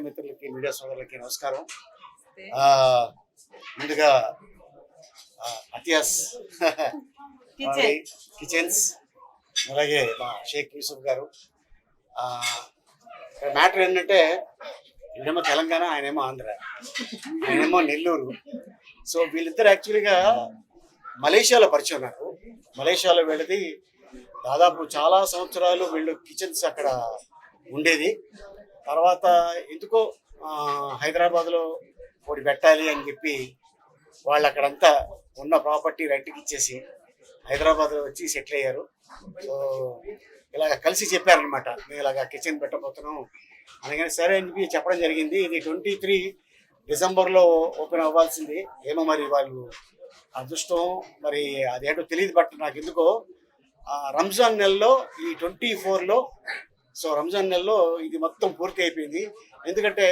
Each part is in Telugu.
మిత్రులకి మీడియా సోదరులకి నమస్కారం. ముందుగా అతియాస్ కిచెన్స్ అలాగే మా షేక్ యూసుఫ్ గారు. మ్యాటర్ ఏంటంటే ఈయనేమో తెలంగాణ, ఆయనేమో ఆంధ్ర, ఆయనేమో నెల్లూరు. సో వీళ్ళిద్దరు యాక్చువల్గా మలేషియాలో పరిచయం. నాకు మలేషియాలో వెళ్ళేది దాదాపు చాలా సంవత్సరాలు వీళ్ళు కిచెన్స్ అక్కడ ఉండేది. తర్వాత ఎందుకో హైదరాబాద్లో ఒకటి పెట్టాలి అని చెప్పి వాళ్ళు అక్కడంతా ఉన్న ప్రాపర్టీ రెంట్కి ఇచ్చేసి హైదరాబాద్లో వచ్చి సెటిల్ అయ్యారు. సో ఇలాగ కలిసి చెప్పారనమాట, మేము ఇలాగ కిచెన్ పెట్టబోతున్నాం అనగానే సరే అని చెప్పి చెప్పడం జరిగింది. ఇది 23 డిసెంబర్లో ఓపెన్ అవ్వాల్సింది. ఏమో మరి వాళ్ళు అదృష్టం మరి అదేంటో తెలియదు. బట్ నాకు ఎందుకో రంజాన్ నెలలో ఈ 24లో, సో రంజాన్ నెలలో ఇది మొత్తం పూర్తి అయిపోయింది. ఎందుకంటే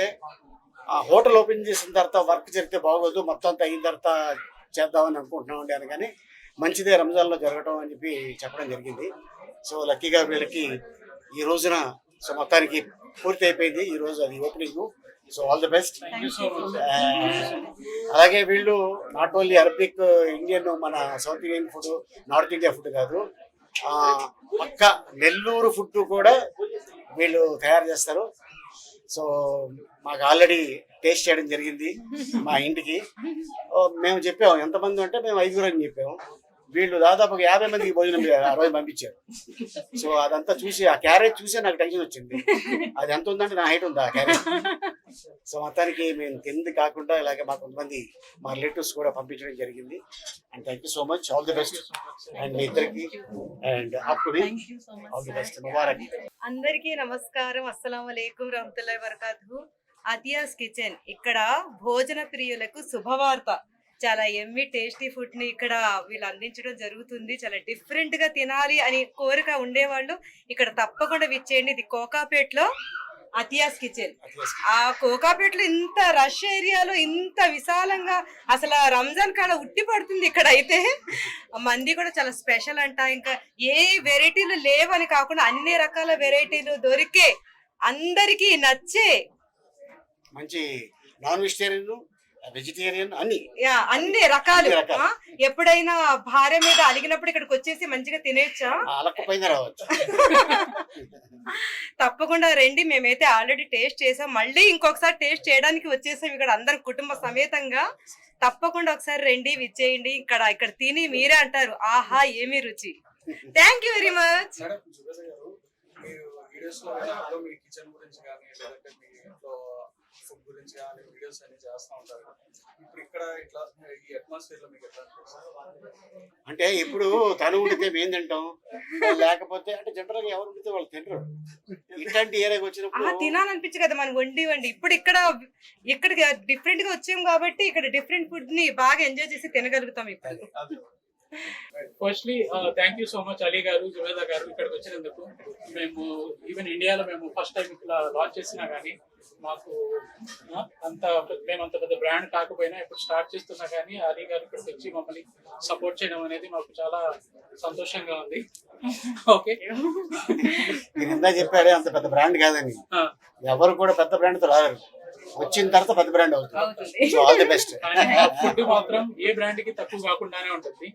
ఆ హోటల్ ఓపెన్ చేసిన తర్వాత వర్క్ జరిగితే బాగోదు, మొత్తం అంతా అయిన తర్వాత చేద్దామని అనుకుంటున్నామండి అనగానే మంచిదే రంజాన్లో జరగటం అని చెప్పి చెప్పడం జరిగింది. సో లక్కీగా వీళ్ళకి ఈ రోజున సో మొత్తానికి పూర్తి అయిపోయింది. ఈరోజు అది opening. So all the best. అలాగే వీళ్ళు నాట్ ఓన్లీ అరబిక్ ఇండియన్, మన south Indian food, north India food కాదు, పక్క నెల్లూరు ఫుడ్ కూడా వీళ్ళు తయారు చేస్తారు. సో మాకు ఆల్రెడీ టేస్ట్ చేయడం జరిగింది మా ఇంటికి. మేము చెప్పాము ఎంతమంది అంటే మేము 5 అని చెప్పాము. వీళ్ళు దాదాపు 50 మందికి భోజనం ఆ రోజు పంపించారు. సో అదంతా చూసి ఆ క్యారేజ్ చూసే నాకు టెన్షన్ వచ్చింది. అది ఎంత ఉందంటే నా హైట్ ఉంది ఆ క్యారేజ్. సో మొత్తానికి మేము తింది కాకుండా ఇలాగే మా కొంతమంది మా రిలేటివ్స్ కూడా పంపించడం జరిగింది. And thank you so much, all the best. And మీ ఇద్దరికి అండ్ ఆల్ ది బెస్ట్. ముబారక్. అందరికీ నమస్కారం. అస్సలాము అలైకుం రహమతుల్లాహి వబరకాతుహు. అతియాస్ కిచెన్ ఇక్కడ భోజన ప్రియులకు శుభవార్త. చాలా ఎమ్మి టేస్టీ ఫుడ్ ని ఇక్కడ వీళ్ళు అందించడం జరుగుతుంది. చాలా డిఫరెంట్ గా తినాలి అని కోరిక ఉండేవాళ్ళు ఇక్కడ తప్పకుండా విచ్చేయండి. ఇది కోకాపేటలో అతియాస్ కిచెన్. ఆ కోకాపేటలో ఇంత రష్ ఏరియాలో ఇంత విశాలంగా అసలు రంజాన్ కాడ ఉట్టి పడుతుంది. ఇక్కడ అయితే మంది కూడా చాలా స్పెషల్ అంట. ఇంకా ఏ వెరైటీలు లేవని కాకుండా అన్ని రకాల వెరైటీలు దొరికే, అందరికీ నచ్చే, మంచి నాన్ వెజిటేరియన్, వెజిటేరియన్ అన్ని రకాలు. ఎప్పుడైనా భార్య మీద అలిగినప్పుడు ఇక్కడికి వచ్చేసి మంచిగా తినేచ్చా, రావచ్చు. తప్పకుండా రండి. మేమైతే ఆల్రెడీ టేస్ట్ చేసాం, మళ్ళీ ఇంకొకసారి టేస్ట్ చేయడానికి వచ్చేసాం ఇక్కడ అందరం కుటుంబ సమేతంగా. తప్పకుండా ఒకసారి రండి, విచ్చేయండి. ఇక్కడ తిని మీరే అంటారు ఆహా ఏమి రుచి. Thank you very much. Food గురించి కానీ వీడియోస్ అన్ని చేస్తూ ఉంటారు. ఇప్పుడు ఇక్కడ ఇట్లా ఈ అట్మాస్ఫియర్ లో మీకు ఎట్లా అంటే ఇప్పుడు తను ఉండితే మేము తింటాం, లేకపోతే అంటే జనరల్ గా ఎవరు ఉండితే వాళ్ళు తింటారు. ఇట్లాంటి ఏరియాకి వచ్చినప్పుడు తినాలనిపించు కదా మనం వండి. ఇప్పుడు ఇక్కడ డిఫరెంట్ గా వచ్చాం కాబట్టి ఇక్కడ డిఫరెంట్ ఫుడ్ ని బాగా ఎంజాయ్ చేసి తినగలుగుతాం ఇప్పుడు. Firstly thank you so much Ali గారు, జువేదా గారు ఇక్కడికి వచ్చినందుకు. మేము ఈవెన్ ఇండియాలో మేము ఫస్ట్ టైం ఇట్లా లాంచ్ చేసినా కానీ మాకు మేమంత పెద్ద బ్రాండ్ కాకపోయినా ఇప్పుడు స్టార్ట్ చేస్తున్నా కానీ అలీ గారు ఇక్కడికి వచ్చి మమ్మల్ని సపోర్ట్ చేయడం అనేది మాకు చాలా సంతోషంగా ఉంది. ఓకే, మీరు చెప్పారే అంత పెద్ద బ్రాండ్ కాదని, ఎవరు కూడా పెద్ద బ్రాండ్ తో రారు, వచ్చిన తర్వాత పెద్ద బ్రాండ్ అవుతుంది. So all the best. Food మాత్రం ఏ బ్రాండ్ కి తక్కువ కాకుండానే ఉంటుంది,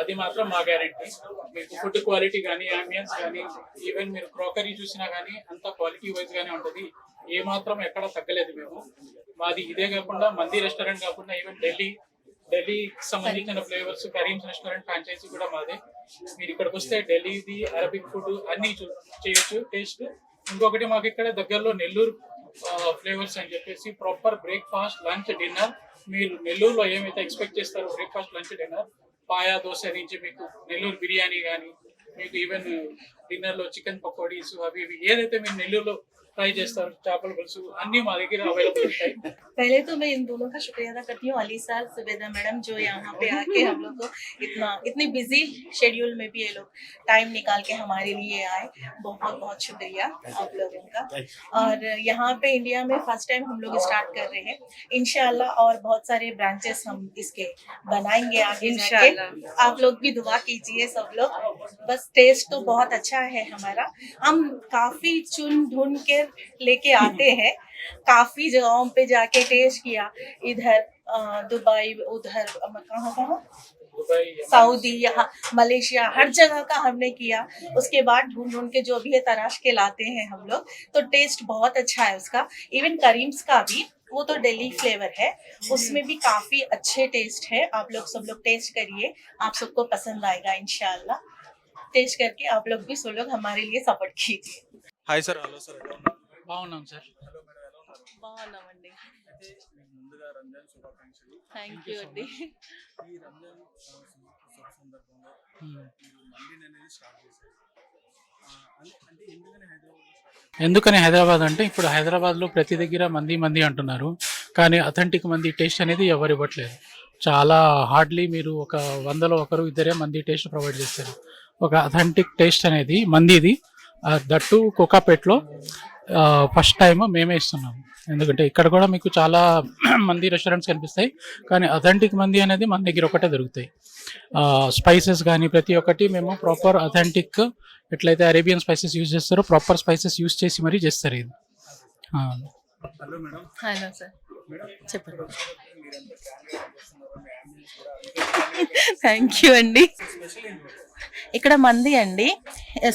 అది మాత్రం మా గ్యారెంటీ. మీకు ఫుడ్ క్వాలిటీ కానీ, అంబియన్స్ కానీ, ఈవెన్ మీరు క్రోకరీ చూసినా కానీ అంత క్వాలిటీ వైజ్ గానే ఉంటుంది. ఏ మాత్రం ఎక్కడ తగ్గలేదు మేము. మాది ఇదే కాకుండా మంది రెస్టారెంట్ కాకుండా ఈవెన్ ఢిల్లీకి సంబంధించిన ఫ్లేవర్స్, కరీమ్స్ రెస్టారెంట్ ఫ్రాంచైజీ కూడా మాదే. మీరు ఇక్కడికి వస్తే ఢిల్లీది అరబిక్ ఫుడ్ అన్ని చేయొచ్చు టేస్ట్. ఇంకొకటి మాకు ఇక్కడ దగ్గరలో నెల్లూరు ఫ్లేవర్స్ అని చెప్పేసి ప్రాపర్ బ్రేక్ఫాస్ట్, లంచ్, డిన్నర్. మీరు నెల్లూరులో ఏమైతే ఎక్స్పెక్ట్ చేస్తారో breakfast, lunch, dinner, paya dosa నుంచి మీకు నెల్లూరు బిర్యానీ కానీ, మీకు ఈవెన్ డిన్నర్లో చికెన్ పకోడీస్ అవి ఏదైతే మీరు నెల్లూరులో ट्राई చేస్తారు చేపల పులుసు అన్ని మా దగ్గర అవైలబుల్ ఉంటాయి। पहले तो मैं इन दोनों का शुक्रिया अदा करती हूँ, अली सर, सुबेदा मैडम, जो यहाँ पे आके हम लोग को इतनी बिजी शेड्यूल में भी ये लोग टाइम निकाल के हमारे लिए आए। बहुत बहुत शुक्रिया आप लोगों का। और यहाँ पे इंडिया में फर्स्ट टाइम हम लोग स्टार्ट कर रहे हैं, इंशाल्लाह और बहुत सारे ब्रांचेस हम इसके बनाएंगे आगे जाके। आप लोग भी दुआ कीजिए सब लोग। बस टेस्ट तो बहुत अच्छा है हमारा, हम काफी चुन ढूंढ के लेके आते हैं। काफी जगहों पे जाके टेस्ट किया, इधर दुबई, उधर कहाँ कहाँ दुबई, सऊदी, यहाँ मलेशिया, हर जगह का हमने किया। उसके बाद ढूंढ ढूंढ के जो भी है तराश के लाते हैं हम लोग, तो टेस्ट बहुत अच्छा है उसका। इवन करीम्स का भी, वो तो दिल्ली फ्लेवर है, उसमें भी काफी अच्छे टेस्ट है। आप लोग सब लोग टेस्ट करिए, आप सबको पसंद आएगा इंशाल्लाह। टेस्ट करके आप लोग भी सब लोग हमारे लिए सपोर्ट कीजिए। హాయ్ సార్, హలో సార్, ఎలా ఉన్నారు? బాగున్నాం సార్. హలో మేడం, ఎలా ఉన్నారు? బాగున్నామండి. అయితే మీకు ముందుగా రంజాన్ శుభాకాంక్షలు. థ్యాంక్ యూ అండి. ఈ రంజాన్ శుభ సందర్భంగా Hmm. మీరు మండిని అనేది స్టార్ట్ చేశారు. అంటే ఎందుకని హైదరాబాద్ స్టార్ట్ చేశారు? ఎందుకని హైదరాబాద్ అంటే ఇప్పుడు హైదరాబాద్లో ప్రతి దగ్గర మంది అంటున్నారు, కానీ అథెంటిక్ మంది టేస్ట్ అనేది ఎవరు ఇవ్వట్లేదు. చాలా హార్డ్లీ మీరు ఒక 100లో ఒకరు ఇద్దరే మంది టేస్ట్ ప్రొవైడ్ చేస్తారు. ఒక అథెంటిక్ టేస్ట్ అనేది మందిది, దట్టు కోకాపేట్లో ఫస్ట్ టైం మేమే ఇస్తున్నాము. ఎందుకంటే ఇక్కడ కూడా మీకు చాలా మంది రెస్టారెంట్స్ కనిపిస్తాయి, కానీ అథెంటిక్ మంది అనేది మన దగ్గర ఒకటే దొరుకుతాయి. స్పైసెస్ కానీ ప్రతి ఒక్కటి మేము ప్రాపర్ అథెంటిక్, ఎట్లయితే అరేబియన్ స్పైసెస్ యూజ్ చేస్తారో ప్రాపర్ స్పైసెస్ యూజ్ చేసి మరీ చేస్తారు ఇది. Hello madam. Hello sir, madam చెప్పండి. మీరంతా ఫ్యామిలీ చేస్తున్నారు, మీ అంబియన్స్ కూడా థ్యాంక్ యూ అండి. స్పెషల్ ఏంటి? ఇక్కడ మంది అండి,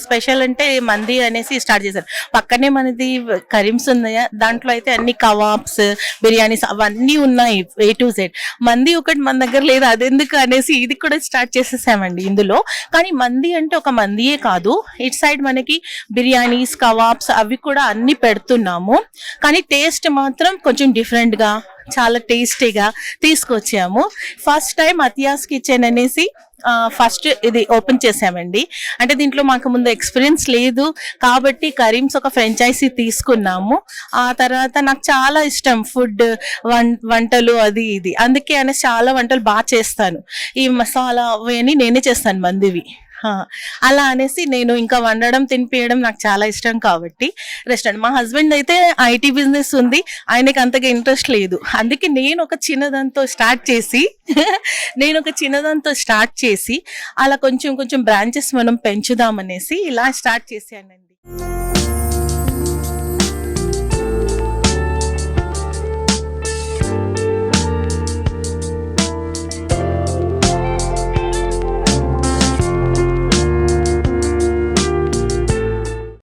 స్పెషల్ అంటే మంది అనేసి స్టార్ట్ చేశారు. పక్కనే మనది కరీమ్స్ ఉన్నాయా, దాంట్లో అయితే అన్ని కబాబ్స్, బిర్యానీస్ అవన్నీ ఉన్నాయి A to Z. మంది ఒకటి మన దగ్గర లేదు, అదెందుకు అనేసి ఇది కూడా స్టార్ట్ చేసేసామండి ఇందులో. కానీ మంది అంటే ఒక మందియే కాదు, ఇటు సైడ్ మనకి బిర్యానీస్, కబాబ్స్ అవి కూడా అన్ని పెడుతున్నాము. కానీ టేస్ట్ మాత్రం కొంచెం డిఫరెంట్గా, చాలా టేస్టీగా తీసుకొచ్చాము. ఫస్ట్ టైం అతియాస్ కిచెన్ అనేసి ఫస్ట్ ఇది ఓపెన్ చేసామండి. అంటే దీంట్లో మాకు ముందు ఎక్స్పీరియన్స్ లేదు కాబట్టి కరీమ్స్ ఒక ఫ్రాంచైజీ తీసుకున్నాము. ఆ తర్వాత నాకు చాలా ఇష్టం ఫుడ్, వంటలు అది ఇది, అందుకే అనేసి చాలా వంటలు బాగా చేస్తాను. ఈ మసాలా అవన్నీ నేనే చేస్తాను మందివి. అలా అనేసి నేను ఇంకా వండడం, తినిపించడం నాకు చాలా ఇష్టం కాబట్టి రెస్టారెంట్. మా హస్బెండ్ అయితే IT బిజినెస్ ఉంది, ఆయనకి అంతగా ఇంట్రెస్ట్ లేదు. అందుకే నేను ఒక చిన్నదంతో స్టార్ట్ చేసి అలా కొంచెం బ్రాంచెస్ మనం పెంచుదామనేసి ఇలా స్టార్ట్ చేశానండి.